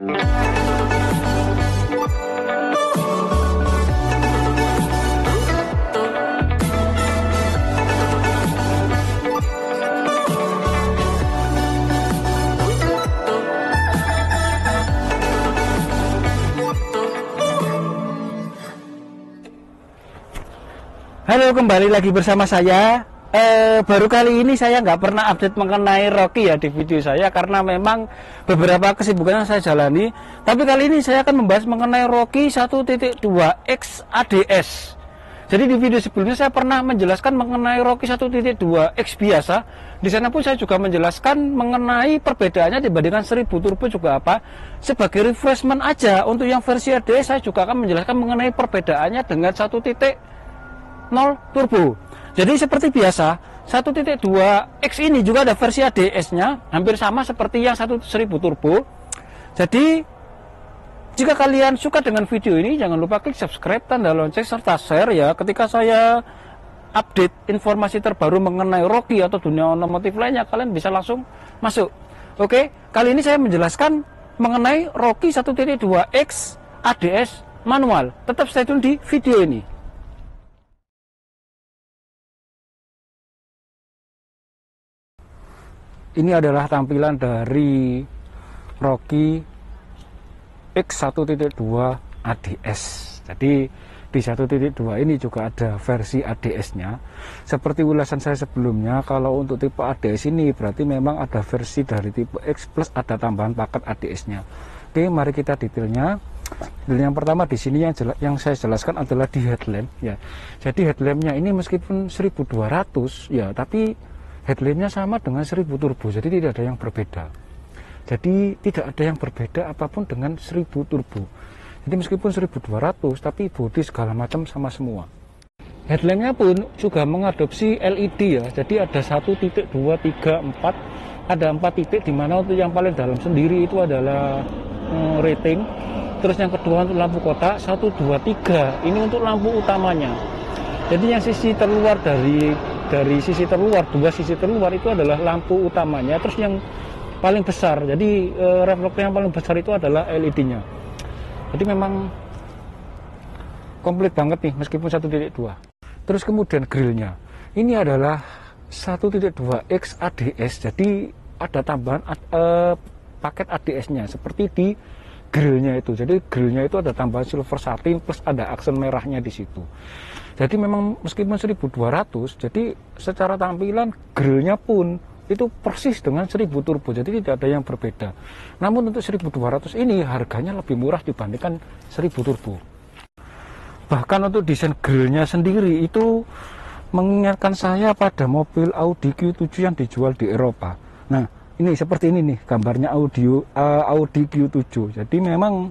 Halo, kembali lagi bersama saya. Baru kali ini saya nggak pernah update mengenai Rocky ya di video saya, karena memang beberapa kesibukan yang saya jalani. Tapi kali ini saya akan membahas mengenai Rocky 1.2X ADS. Jadi di video sebelumnya saya pernah menjelaskan mengenai Rocky 1.2X biasa. Di sana pun saya juga menjelaskan mengenai perbedaannya dibandingkan 1000 turbo juga apa. Sebagai refreshment aja untuk yang versi ADS, saya juga akan menjelaskan mengenai perbedaannya dengan 1.0 turbo. Jadi seperti biasa, 1.2X ini juga ada versi ADS-nya, hampir sama seperti yang 1000 turbo. Jadi jika kalian suka dengan video ini, jangan lupa klik subscribe, tanda lonceng, serta share ya. Ketika saya update informasi terbaru mengenai Rocky atau dunia otomotif lainnya, kalian bisa langsung masuk. Oke, kali ini saya menjelaskan mengenai Rocky 1.2X ADS manual. Tetap stay tune di video ini. Ini adalah tampilan dari Rocky X 1.2 ADS. Jadi di 1.2 ini juga ada versi ADS-nya. Seperti ulasan saya sebelumnya, kalau untuk tipe ADS ini berarti memang ada versi dari tipe X plus ada tambahan paket ADS-nya. Oke, mari kita detailnya. Dan yang pertama di sini yang saya jelaskan adalah di headlamp ya. Jadi headlampnya ini meskipun 1200 ya, tapi headlampnya sama dengan 1000 turbo, jadi tidak ada yang berbeda. Jadi tidak ada yang berbeda apapun dengan 1000 turbo. Jadi meskipun 1200, tapi bodi segala macam sama semua. Headlampnya pun juga mengadopsi LED ya. Jadi ada 1 titik, 2, 3, 4. Ada 4 titik, dimana untuk yang paling dalam sendiri itu adalah rating. Terus yang kedua untuk lampu kotak 1, 2, 3. Ini untuk lampu utamanya. Jadi yang sisi terluar dari sisi terluar, dua sisi terluar itu adalah lampu utamanya. Terus yang paling besar, jadi reflektor yang paling besar itu adalah LED-nya. Jadi memang komplit banget nih meskipun 1.2. Terus kemudian grillnya, ini adalah 1.2X ADS. Jadi ada tambahan paket ADS-nya seperti di grillnya itu. Jadi grillnya itu ada tambahan silver satin plus ada aksen merahnya di situ. Jadi memang meskipun 1200, jadi secara tampilan grillnya pun itu persis dengan 1000 turbo, jadi tidak ada yang berbeda. Namun untuk 1200 ini harganya lebih murah dibandingkan 1000 turbo. Bahkan untuk desain grillnya sendiri itu mengingatkan saya pada mobil Audi Q7 yang dijual di Eropa. Nah, ini seperti ini nih gambarnya Audi Q7. Jadi memang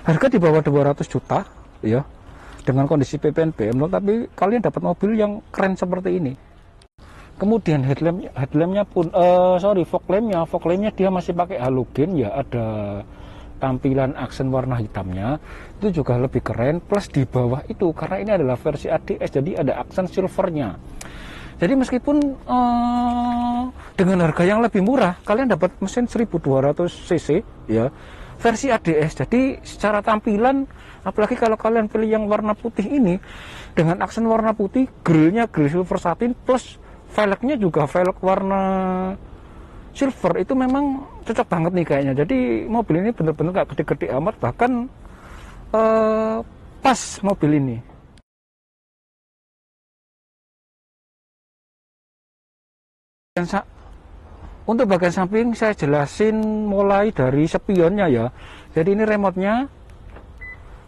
harga di bawah 200 juta ya, dengan kondisi PPNBM, tapi kalian dapat mobil yang keren seperti ini. Kemudian headlampnya pun fog lampnya dia masih pakai halogen ya, ada tampilan aksen warna hitamnya, itu juga lebih keren. Plus di bawah itu, karena ini adalah versi ADS, jadi ada aksen silvernya. Jadi meskipun dengan harga yang lebih murah, kalian dapat mesin 1200 cc ya, versi ADS. Jadi secara tampilan, apalagi kalau kalian pilih yang warna putih ini dengan aksen warna putih, grillnya grill silver satin plus velgnya juga velg warna silver, itu memang cocok banget nih kayaknya. Jadi mobil ini bener-bener gak gede-gede amat, bahkan pas mobil ini. Untuk bagian samping saya jelasin mulai dari spionnya ya. Jadi ini remote-nya,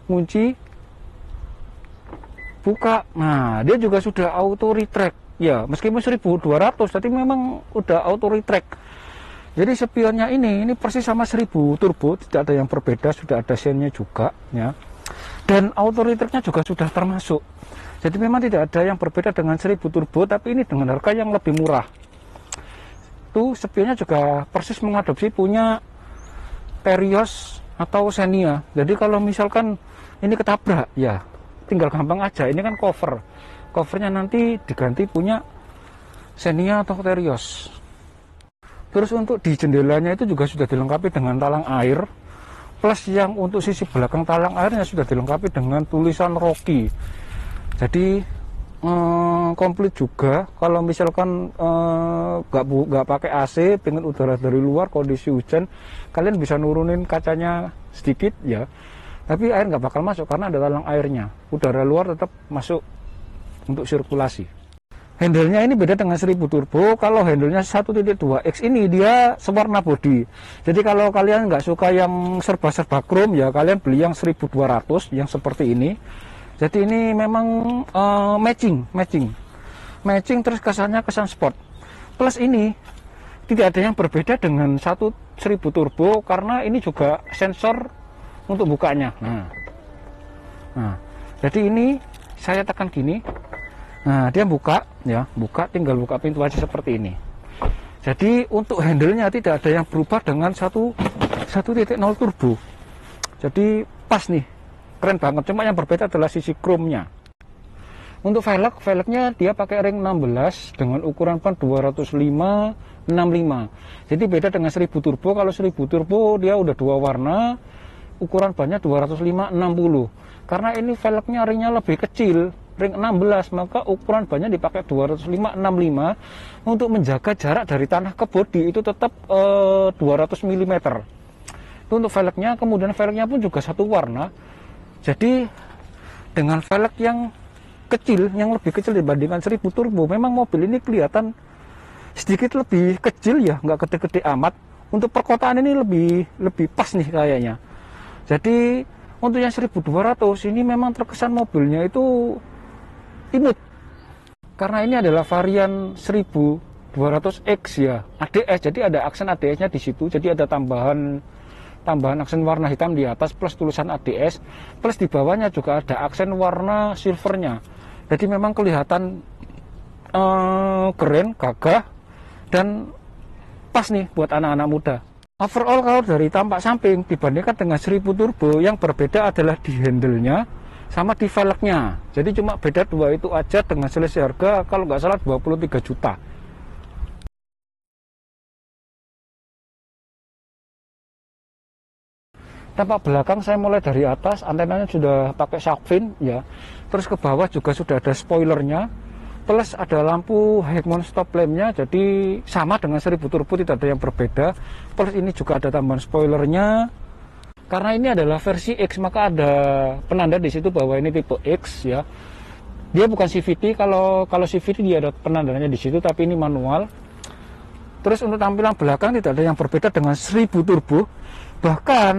kunci, buka. Nah, dia juga sudah auto retract ya, meskipun 1200 tapi memang udah auto retract. Jadi spionnya ini persis sama 1000 turbo, tidak ada yang berbeda, sudah ada sennya juga ya. Dan auto retract-nya juga sudah termasuk. Jadi memang tidak ada yang berbeda dengan 1000 turbo, tapi ini dengan harga yang lebih murah. Itu spionnya juga persis mengadopsi punya Terios atau Xenia. Jadi kalau misalkan ini ketabrak ya tinggal gampang aja, ini kan covernya nanti diganti punya Xenia atau Terios. Terus untuk di jendelanya itu juga sudah dilengkapi dengan talang air. Plus yang untuk sisi belakang talang airnya sudah dilengkapi dengan tulisan Rocky. Jadi komplit juga. Kalau misalkan nggak pakai AC, pengen udara dari luar, kondisi hujan, kalian bisa nurunin kacanya sedikit ya. Tapi air nggak bakal masuk karena ada talang airnya. Udara luar tetap masuk untuk sirkulasi. Handle-nya ini beda dengan 1000 turbo. Kalau handle-nya 1.2X ini dia sewarna body. Jadi kalau kalian nggak suka yang serba-serba chrome ya, kalian beli yang 1200 yang seperti ini. Jadi ini memang matching terus kesannya kesan sport. Plus ini tidak ada yang berbeda dengan 1000 turbo karena ini juga sensor untuk bukanya. Nah, jadi ini saya tekan gini. Nah, dia buka, tinggal buka pintu aja seperti ini. Jadi untuk handle-nya tidak ada yang berubah dengan 1.0 turbo. Jadi pas nih, keren banget. Cuma yang berbeda adalah sisi chrome-nya. Untuk velgnya dia pakai ring 16 dengan ukuran ban 205/65. Jadi beda dengan 1000 turbo. Kalau 1000 turbo dia udah dua warna, ukuran bannya 205/60. Karena ini velgnya ringnya lebih kecil, ring 16, maka ukuran bannya dipakai 205/65 untuk menjaga jarak dari tanah ke bodi itu tetap 200 mm. Itu untuk velgnya. Kemudian velgnya pun juga satu warna. Jadi dengan velg yang kecil, yang lebih kecil dibandingkan 1000 turbo, memang mobil ini kelihatan sedikit lebih kecil ya, nggak gede-gede amat. Untuk perkotaan ini lebih pas nih kayaknya. Jadi untuk yang 1200 ini memang terkesan mobilnya itu imut, karena ini adalah varian 1200X ya, ADS. Jadi ada aksen ADS-nya di situ. Jadi ada tambahan aksen warna hitam di atas plus tulisan ADS, plus di bawahnya juga ada aksen warna silvernya. Jadi memang kelihatan keren, gagah, dan pas nih buat anak-anak muda. Overall kalau dari tampak samping dibandingkan dengan 1000 turbo, yang berbeda adalah di handle-nya sama di velgnya. Jadi cuma beda dua itu aja dengan selisih harga kalau nggak salah 23 juta. Tampak belakang saya mulai dari atas, antenanya sudah pakai shark fin ya. Terus ke bawah juga sudah ada spoilernya. Plus ada lampu high mount stop lampnya, jadi sama dengan 1000 turbo, tidak ada yang berbeda. Plus ini juga ada tambahan spoilernya. Karena ini adalah versi X, maka ada penanda di situ bahwa ini tipe X ya. Dia bukan CVT. Kalau CVT dia ada penandanya di situ, tapi ini manual. Terus untuk tampilan belakang tidak ada yang berbeda dengan 1000 turbo. Bahkan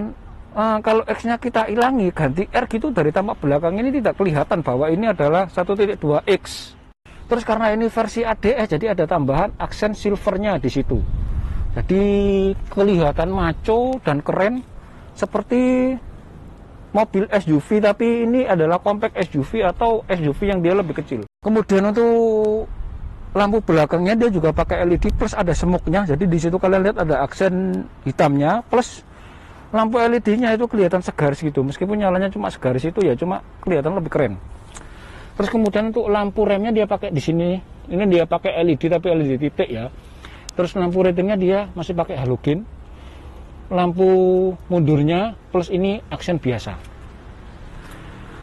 kalau X-nya kita hilangi, ganti R gitu, dari tampak belakang ini tidak kelihatan bahwa ini adalah 1.2X. Terus karena ini versi ADS, jadi ada tambahan aksen silvernya di situ. Jadi kelihatan maco dan keren seperti mobil SUV, tapi ini adalah compact SUV atau SUV yang dia lebih kecil. Kemudian untuk lampu belakangnya dia juga pakai LED plus ada semuknya. Jadi di situ kalian lihat ada aksen hitamnya plus lampu LED-nya itu kelihatan segaris gitu. Meskipun nyalanya cuma segaris itu ya, cuma kelihatan lebih keren. Terus kemudian untuk lampu remnya dia pakai di sini. Ini dia pakai LED tapi LED titik ya. Terus lampu ratingnya dia masih pakai halogen. Lampu mundurnya plus ini aksen biasa.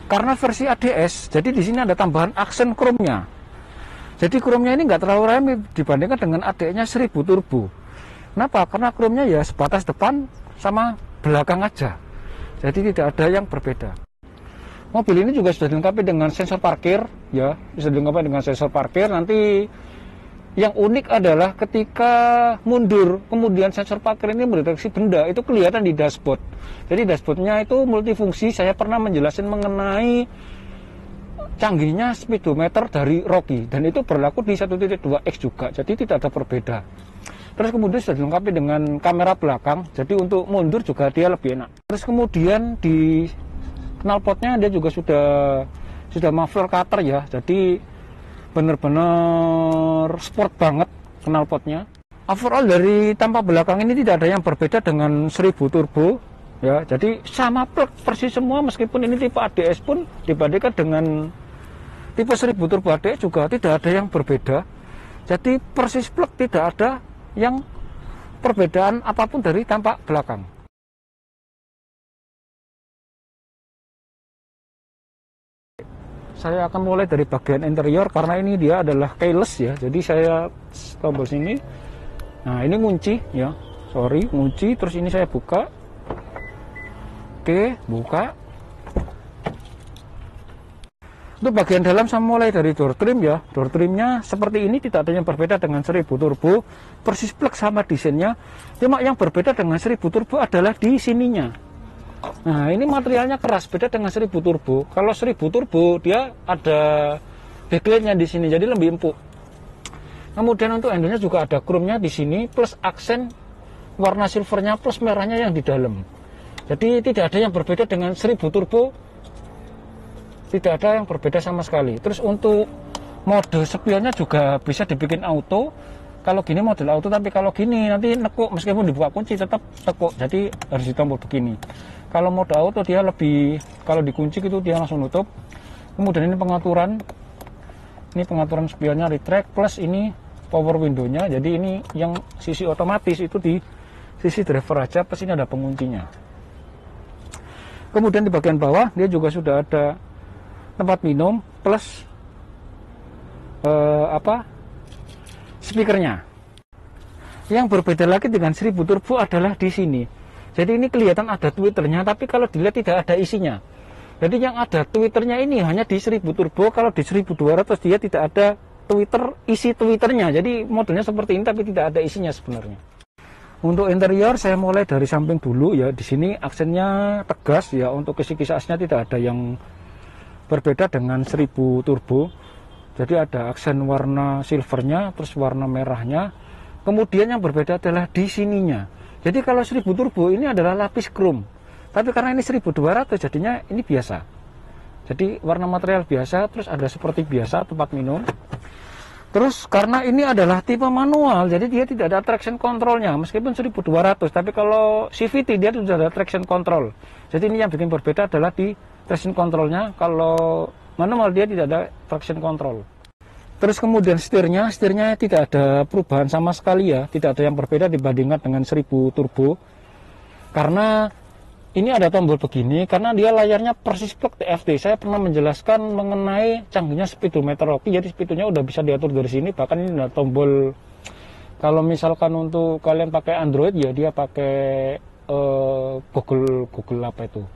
Karena versi ADS, jadi di sini ada tambahan aksen chrome-nya. Jadi chrome-nya ini nggak terlalu ramai dibandingkan dengan ADS-nya 1000 turbo. Kenapa? Karena chrome-nya ya sebatas depan sama belakang aja. Jadi tidak ada yang berbeda. Mobil ini juga sudah dilengkapi dengan sensor parkir ya, bisa dilengkapi dengan sensor parkir. Nanti yang unik adalah ketika mundur, kemudian sensor parkir ini mendeteksi benda, itu kelihatan di dashboard. Jadi dashboardnya itu multifungsi. Saya pernah menjelaskan mengenai canggihnya speedometer dari Rocky, dan itu berlaku di 1.2X juga. Jadi tidak ada berbeda. Terus kemudian sudah dilengkapi dengan kamera belakang, jadi untuk mundur juga dia lebih enak. Terus kemudian di knalpotnya dia juga sudah muffler cutter ya, jadi benar-benar sport banget knalpotnya. Overall dari tampak belakang ini tidak ada yang berbeda dengan 1000 turbo ya, jadi sama plug persis semua. Meskipun ini tipe ADS pun dibandingkan dengan tipe 1000 turbo ADS juga tidak ada yang berbeda. Jadi persis plug, tidak ada yang perbedaan apapun dari tampak belakang. saya akan mulai dari bagian interior karena ini dia adalah keyless ya. Jadi saya tombol sini. Nah, ini ngunci ya. Sorry, ngunci. Terus ini saya buka. Oke, buka. Untuk bagian dalam saya mulai dari door trim ya. Door trimnya seperti ini, tidak ada yang berbeda dengan 1000 turbo. Persis plug sama desainnya. Cuma yang berbeda dengan 1000 turbo adalah di sininya. Nah, ini materialnya keras, beda dengan 1000 turbo. Kalau 1000 turbo dia ada backlightnya di sini, jadi lebih empuk. Kemudian untuk handle-nya juga ada chrome-nya di sini, plus aksen warna silvernya, plus merahnya yang di dalam. Jadi tidak ada yang berbeda dengan 1000 turbo. Tidak ada yang berbeda sama sekali. Terus untuk mode spionnya juga bisa dibikin auto. Kalau gini model auto, tapi kalau gini nanti nekuk, meskipun dibuka kunci tetap tekuk. Jadi harus ditombol begini. Kalau mode auto dia lebih, kalau dikunci gitu dia langsung nutup. Kemudian ini pengaturan. Ini pengaturan spionnya retract, plus ini power window-nya. Jadi ini yang sisi otomatis itu di sisi driver aja, plus ini ada penguncinya. Kemudian di bagian bawah dia juga sudah ada tempat minum plus speakernya. Yang berbeda lagi dengan 1000 turbo adalah di sini. Jadi ini kelihatan ada tweeternya, tapi kalau dilihat tidak ada isinya. Jadi yang ada tweeternya ini hanya di 1000 turbo. Kalau di 1200 dia tidak ada tweeter, isi tweeternya. Jadi modelnya seperti ini tapi tidak ada isinya sebenarnya. Untuk interior saya mulai dari samping dulu ya. Di sini aksennya tegas ya. Untuk kisi-kisi asnya tidak ada yang berbeda dengan 1000 turbo. Jadi ada aksen warna silvernya, terus warna merahnya. Kemudian yang berbeda adalah di sininya. Jadi kalau 1000 turbo ini adalah lapis chrome. Tapi karena ini 1200 jadinya ini biasa. Jadi warna material biasa, terus ada seperti biasa tempat minum. Terus karena ini adalah tipe manual, jadi dia tidak ada traction controlnya meskipun 1200. Tapi kalau CVT dia sudah ada traction control. Jadi ini yang bikin berbeda adalah di traction controlnya. Kalau manual dia tidak ada traction control. Terus kemudian setirnya tidak ada perubahan sama sekali ya, tidak ada yang berbeda dibandingkan dengan 1000 turbo. Karena ini ada tombol begini, karena dia layarnya persis plug TFT. Saya pernah menjelaskan mengenai canggihnya speedometer Rocky, jadi speedonya udah bisa diatur dari sini. Bahkan ini ada tombol, kalau misalkan untuk kalian pakai Android ya dia pakai Google apa itu,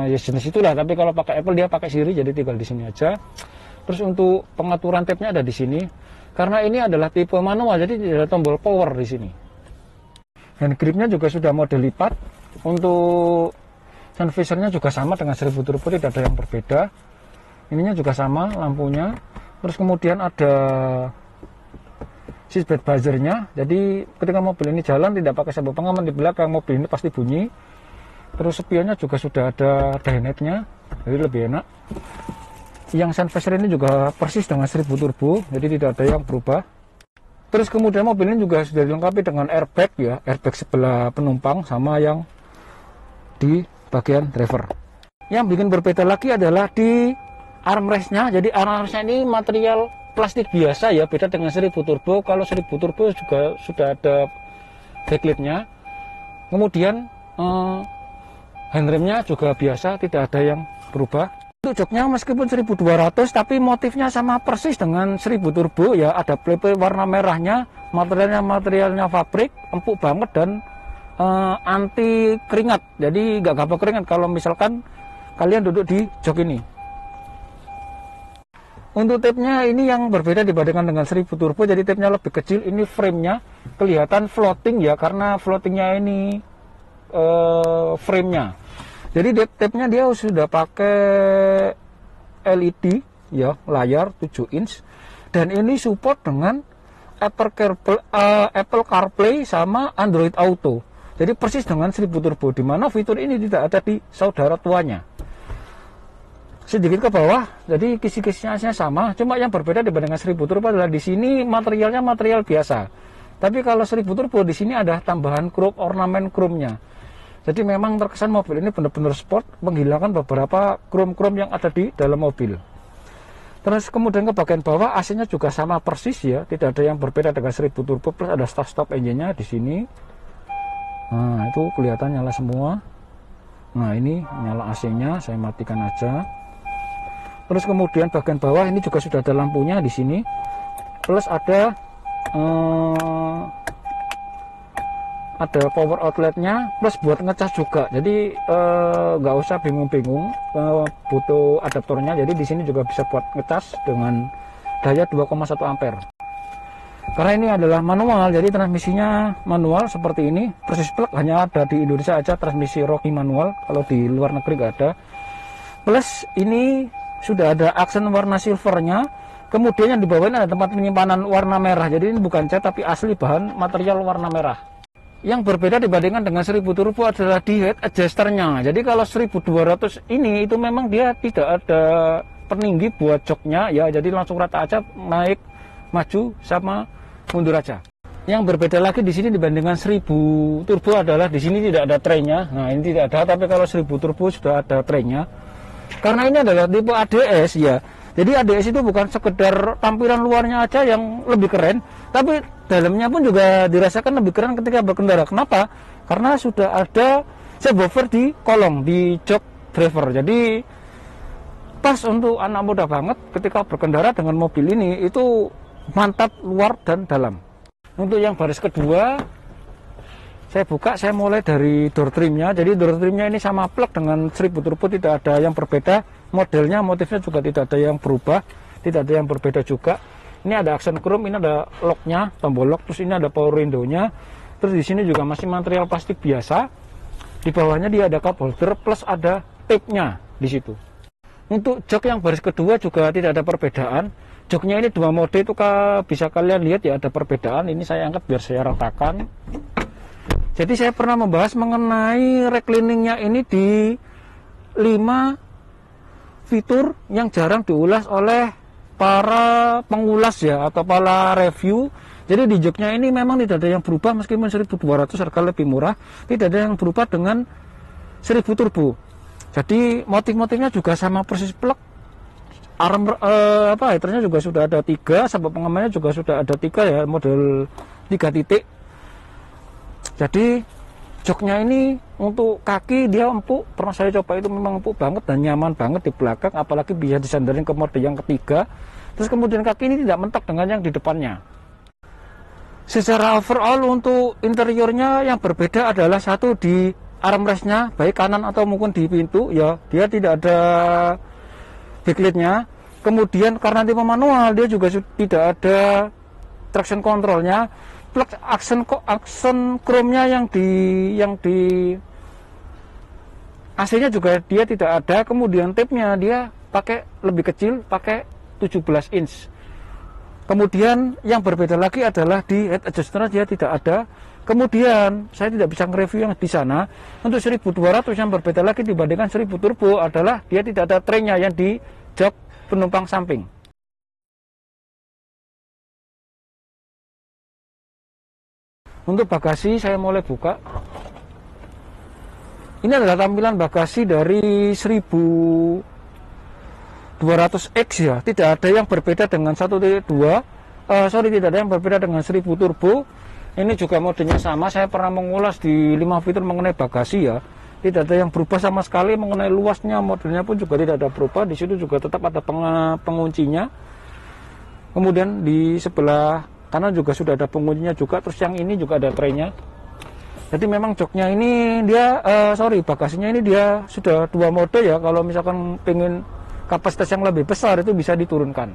ya jenis itulah. Tapi kalau pakai Apple dia pakai Siri, jadi tinggal di sini aja. Terus untuk pengaturan tab-nya ada di sini. Karena ini adalah tipe manual, jadi tidak ada tombol power di sini. Dan gripnya juga sudah model lipat. Untuk sun visornya juga sama dengan 1000 turbo, tidak ada yang berbeda. Ininya juga sama lampunya. Terus kemudian ada seatbelt buzzernya. Jadi ketika mobil ini jalan tidak pakai sabuk pengaman di belakang, mobil ini pasti bunyi. Terus spionnya juga sudah ada dinette-nya, jadi lebih enak. Yang sun visor ini juga persis dengan 1000 turbo, jadi tidak ada yang berubah. Terus kemudian mobil ini juga sudah dilengkapi dengan airbag ya, airbag sebelah penumpang sama yang di bagian driver. Yang bikin berbeda lagi adalah di armrestnya. Jadi armrestnya ini material plastik biasa ya, beda dengan 1000 turbo. Kalau 1000 turbo juga sudah ada backlightnya. Kemudian handremnya juga biasa, tidak ada yang berubah. Untuk joknya meskipun 1200 tapi motifnya sama persis dengan 1000 turbo ya, ada plate warna merahnya, materialnya fabrik, empuk banget dan anti keringat. Jadi nggak gampang keringat kalau misalkan kalian duduk di jok ini. Untuk tapnya ini yang berbeda dibandingkan dengan 1000 turbo, jadi tapnya lebih kecil. Ini framenya kelihatan floating ya, karena floatingnya ini framenya. Jadi tapnya dia sudah pakai LED ya, layar 7 inch, dan ini support dengan Apple CarPlay sama Android Auto. Jadi persis dengan 1000 turbo, di mana fitur ini tidak ada di saudara tuanya. Sedikit ke bawah, jadi kisi-kisinya sama, cuma yang berbeda dibandingkan 1000 turbo adalah di sini materialnya material biasa. Tapi kalau 1000 turbo di sini ada tambahan chrome, ornamen chrome-nya. Jadi memang terkesan mobil ini benar-benar sport, menghilangkan beberapa chrome-chrome yang ada di dalam mobil. Terus kemudian ke bagian bawah, AC-nya juga sama persis ya, tidak ada yang berbeda dengan 1000 turbo, plus ada start-stop engine-nya di sini. Nah, itu kelihatan nyala semua. Nah, ini nyala AC-nya, saya matikan aja. Terus kemudian bagian bawah ini juga sudah ada lampunya di sini, plus ada power outletnya, plus buat ngecas juga. Jadi nggak usah bingung-bingung butuh adaptornya. Jadi di sini juga bisa buat ngecas dengan daya 2,1 ampere. Karena ini adalah manual, jadi transmisinya manual seperti ini. Persis plug hanya ada di Indonesia aja transmisi Rocky manual, kalau di luar negeri nggak ada. Plus ini sudah ada aksen warna silvernya. Kemudian yang di bawah ini ada tempat penyimpanan warna merah. Jadi ini bukan cat tapi asli bahan material warna merah. Yang berbeda dibandingkan dengan 1000 turbo adalah di head adjusternya. Jadi kalau 1200 ini itu memang dia tidak ada peninggi buat joknya ya. Jadi langsung rata aja, naik, maju sama mundur aja. Yang berbeda lagi di sini dibandingkan 1000 turbo adalah di sini tidak ada traynya. Nah ini tidak ada, tapi kalau 1000 turbo sudah ada traynya. Karena ini adalah tipe ADS ya. Jadi ADS itu bukan sekedar tampilan luarnya aja yang lebih keren, tapi dalamnya pun juga dirasakan lebih keren ketika berkendara. Kenapa? Karena sudah ada subwoofer di kolong, di jok driver. Jadi pas untuk anak muda banget ketika berkendara dengan mobil ini, itu mantap luar dan dalam. Untuk yang baris kedua, saya buka, saya mulai dari door trimnya. Jadi door trimnya ini sama plug dengan 1000 turbo, tidak ada yang berbeda. Modelnya, motifnya juga tidak ada yang berubah, tidak ada yang berbeda juga. Ini ada aksen chrome, ini ada locknya, tombol lock, terus ini ada power window-nya. Terus di sini juga masih material plastik biasa. Di bawahnya dia ada cup holder plus ada tape-nya di situ. Untuk jok yang baris kedua juga tidak ada perbedaan. Joknya ini dua mode itu bisa kalian lihat ya, ada perbedaan. Ini saya angkat biar saya ratakan. Jadi saya pernah membahas mengenai recliningnya ini di 5 fitur yang jarang diulas oleh para pengulas ya, atau para review. Jadi di joknya ini memang tidak ada yang berubah, meskipun 1200 harga lebih murah, tidak ada yang berubah dengan 1000 turbo. Jadi motif-motifnya juga sama persis plug. Arm headernya juga sudah ada 3, sabuk pengamannya juga sudah ada 3 ya, model 3 titik. Jadi joknya ini untuk kaki dia empuk, pernah saya coba itu memang empuk banget dan nyaman banget di belakang, apalagi bisa disandarin ke mode yang ketiga. Terus kemudian kaki ini tidak mentok dengan yang di depannya. Secara overall untuk interiornya yang berbeda adalah satu di armrestnya, baik kanan atau mungkin di pintu ya, dia tidak ada backlightnya. Kemudian karena tipe manual dia juga tidak ada traction controlnya. Plug aksen chrome-nya yang di AC-nya juga dia tidak ada. Kemudian tape-nya dia pakai lebih kecil, pakai 17 inch. Kemudian yang berbeda lagi adalah di head adjuster dia tidak ada. Kemudian saya tidak bisa nge-review yang di sana. Untuk 1200 yang berbeda lagi dibandingkan 1000 turbo adalah dia tidak ada tray-nya yang di jok penumpang samping. Untuk bagasi saya mulai buka. Ini adalah tampilan bagasi dari 1200X ya. Tidak ada yang berbeda dengan 1.2. Tidak ada yang berbeda dengan 1000 turbo. Ini juga modenya sama. Saya pernah mengulas di 5 fitur mengenai bagasi ya. Tidak ada yang berubah sama sekali. Mengenai luasnya, modelnya pun juga tidak ada berubah. Di situ juga tetap ada penguncinya. Kemudian di sebelah karena juga sudah ada penguncinya juga, terus yang ini juga ada traynya. Jadi memang joknya ini dia bagasinya ini dia sudah 2 mode ya. Kalau misalkan pengen kapasitas yang lebih besar itu bisa diturunkan.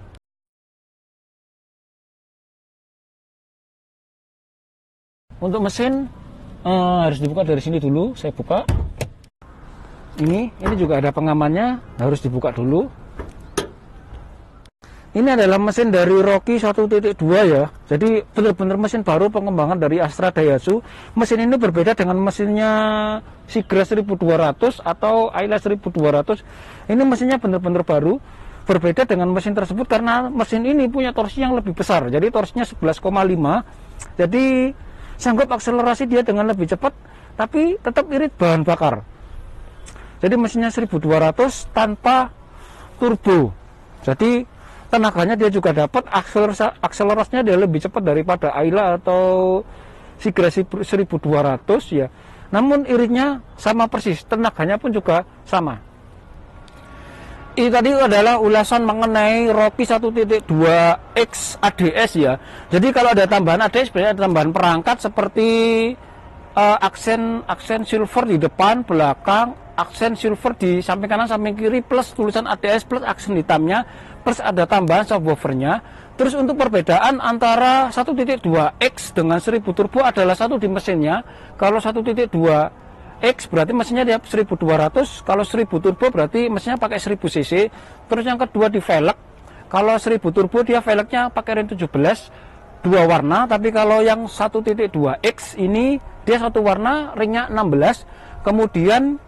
Untuk mesin harus dibuka dari sini dulu. Saya buka. Ini juga ada pengamannya, harus dibuka dulu. Ini adalah mesin dari Rocky 1.2 ya. Jadi benar-benar mesin baru pengembangan dari Astra Daihatsu. Mesin ini berbeda dengan mesinnya Sigra 1200 atau Ayla 1200. Ini mesinnya benar-benar baru. Berbeda dengan mesin tersebut karena mesin ini punya torsi yang lebih besar. Jadi torsinya 11,5. Jadi sanggup akselerasi dia dengan lebih cepat, tapi tetap irit bahan bakar. Jadi mesinnya 1200 tanpa turbo. Jadi tenaganya dia juga dapat, akselerasinya dia lebih cepat daripada Ayla atau Sigra 1200 ya. Namun iritnya sama persis, tenaganya pun juga sama. Ini tadi adalah ulasan mengenai Rocky 1.2X ADS ya. Jadi kalau ada tambahan ADS, sebenarnya ada tambahan perangkat seperti aksen silver di depan, belakang, aksen silver di samping kanan, samping kiri, plus tulisan ADS, plus aksen hitamnya, plus ada tambahan subwoofernya. Terus untuk perbedaan antara 1.2X dengan 1000 turbo adalah satu di mesinnya. Kalau 1.2 X berarti mesinnya dia 1200, kalau 1000 turbo berarti mesinnya pakai 1000 cc. Terus yang kedua di velg, kalau 1000 turbo dia velgnya pakai ring 17 dua warna, tapi kalau yang 1.2X ini dia satu warna, ringnya 16. Kemudian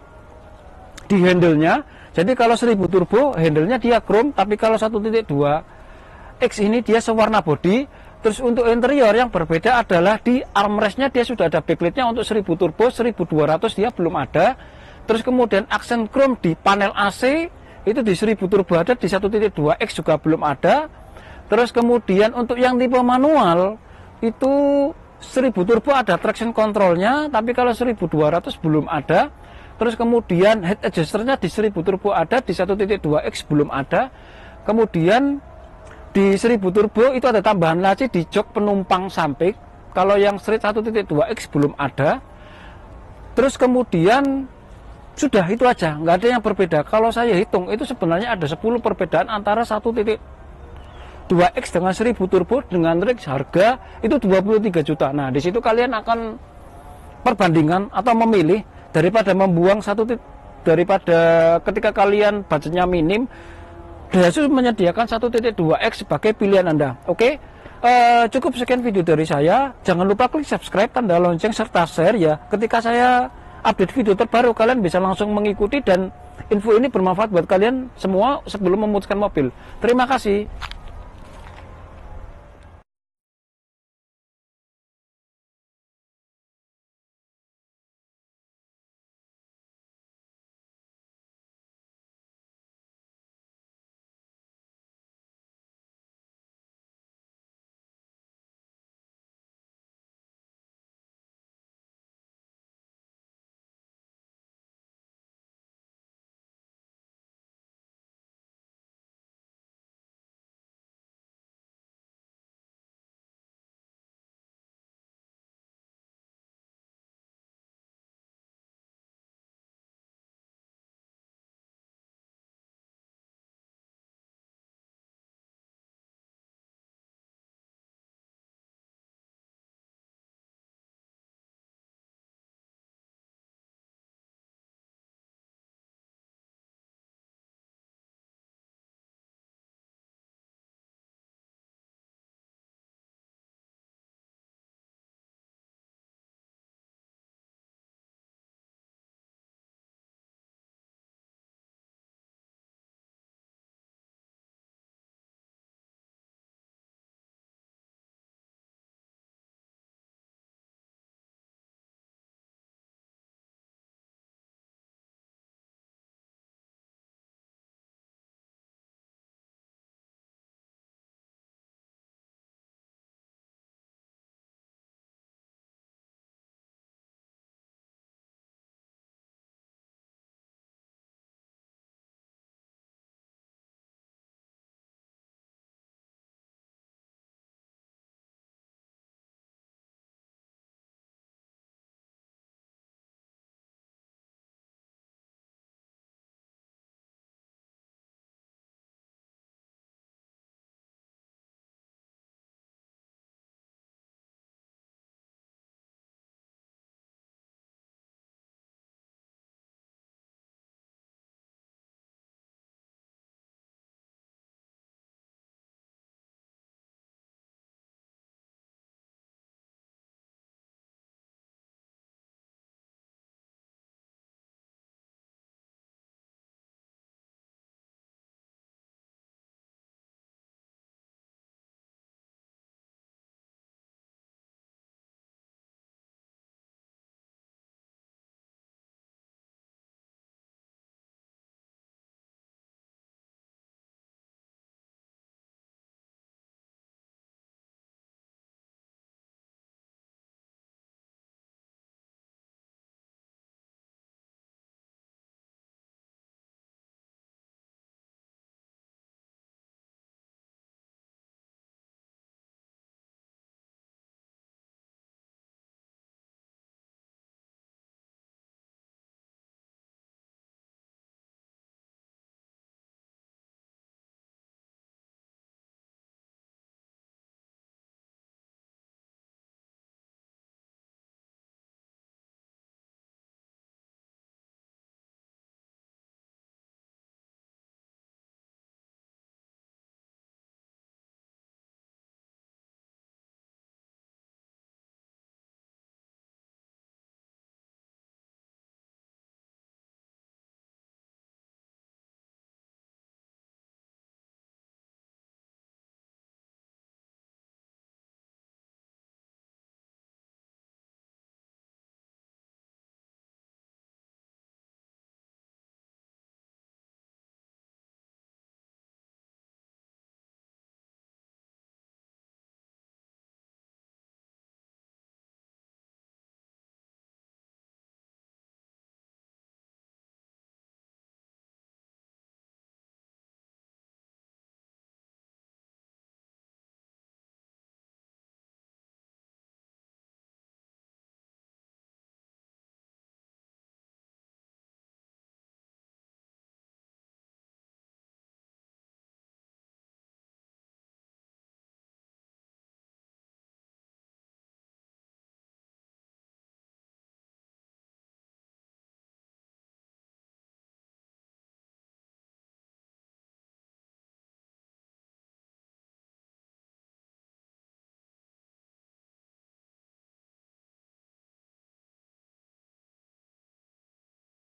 di handle-nya, jadi kalau 1000 turbo handle-nya dia chrome, tapi kalau 1.2X ini dia sewarna body. Terus untuk interior yang berbeda adalah di armrestnya dia sudah ada backlightnya untuk 1000 turbo, 1200 dia belum ada. Terus kemudian aksen chrome di panel AC itu di 1000 turbo ada, di 1.2X juga belum ada. Terus kemudian untuk yang tipe manual itu 1000 turbo ada traction controlnya, tapi kalau 1200 belum ada. Terus kemudian head adjusternya di 1000 turbo ada, di 1.2X belum ada. Kemudian di 1000 turbo itu ada tambahan laci di jok penumpang samping. Kalau yang street 1.2X belum ada. Terus kemudian sudah itu aja, nggak ada yang berbeda. Kalau saya hitung itu sebenarnya ada 10 perbedaan antara 1.2X dengan 1000 turbo dengan rig harga itu 23 juta. Nah, di situ kalian akan perbandingan atau memilih daripada membuang daripada ketika kalian budgetnya minim. Daihatsu menyediakan 1.2X sebagai pilihan Anda. Oke, cukup sekian video dari saya. Jangan lupa klik subscribe, tanda lonceng, serta share ya. Ketika saya update video terbaru, kalian bisa langsung mengikuti dan info ini bermanfaat buat kalian semua sebelum memutuskan mobil. Terima kasih.